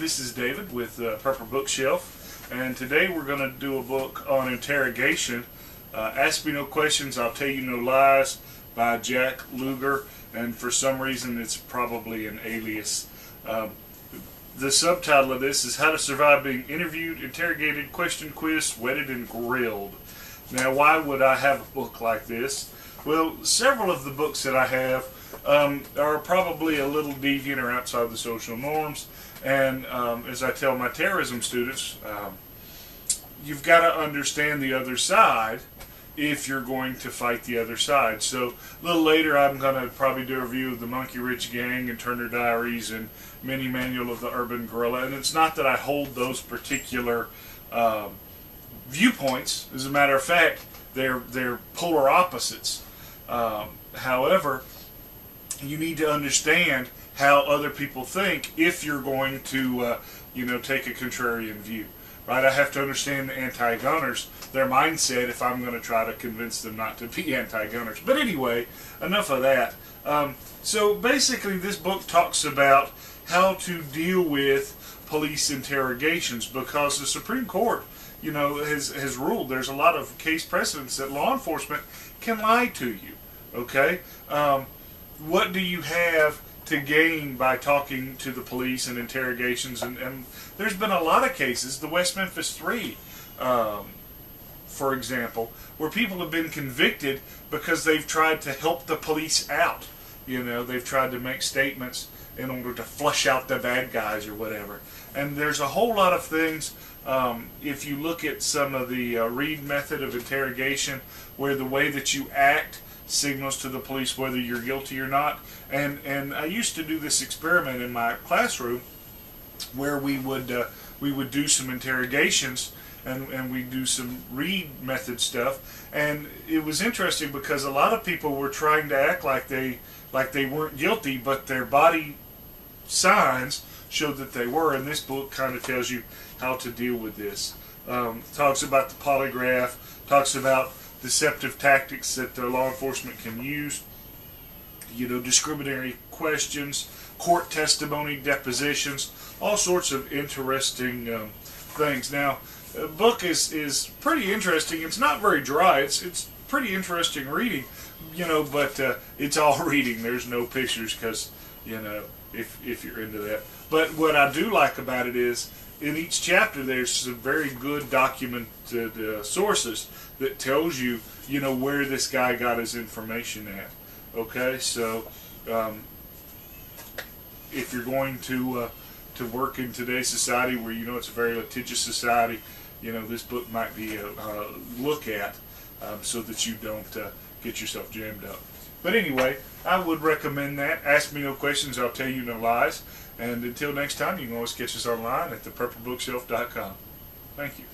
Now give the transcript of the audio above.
this is David with Purple Bookshelf, and today we're going to do a book on interrogation. Ask Me No Questions, I'll Tell You No Lies by Jack Luger, and for some reason it's probably an alias. The subtitle of this is How to Survive Being Interviewed, Interrogated, Questioned, Quizzed, Wedded, and Grilled. Now, why would I have a book like this? Well, several of the books that I have are probably a little deviant or outside the social norms, and as I tell my terrorism students, you've got to understand the other side if you're going to fight the other side. So a little later I'm going to probably do a review of the Monkey Ridge Gang and Turner Diaries and Mini Manual of the Urban Guerrilla, and it's not that I hold those particular viewpoints. As a matter of fact, they're polar opposites. However, you need to understand how other people think if you're going to take a contrarian view. Right? I have to understand the anti-gunners, their mindset, if I'm going to try to convince them not to be anti-gunners. But anyway, enough of that. So basically this book talks about how to deal with police interrogations, because the Supreme Court has ruled there's a lot of case precedents that law enforcement can lie to you. Okay? What do you have to gain by talking to the police and interrogations? And there's been a lot of cases, the West Memphis 3, for example, where people have been convicted because they've tried to help the police out. They've tried to make statements in order to flush out the bad guys or whatever. And there's a whole lot of things. If you look at some of the Reid method of interrogation, where the way that you act signals to the police whether you're guilty or not. And I used to do this experiment in my classroom where we would do some interrogations and we do some Reid method stuff, and it was interesting because a lot of people were trying to act like they weren't guilty, but their body signs showed that they were. And this book kind of tells you how to deal with this. Talks about the polygraph, talks about deceptive tactics that law enforcement can use, discriminatory questions, court testimony, depositions, all sorts of interesting things. Now, the book is pretty interesting. It's not very dry. It's pretty interesting reading, but it's all reading. There's no pictures because, if you're into that. But what I do like about it is, in each chapter there's some very good documented sources that tells you, where this guy got his information at. Okay, so if you're going to work in today's society where it's a very litigious society, this book might be a look at, so that you don't get yourself jammed up. But anyway, I would recommend that. Ask Me No Questions, I'll Tell You No Lies. And until next time, you can always catch us online at thepurplebookshelf.com. Thank you.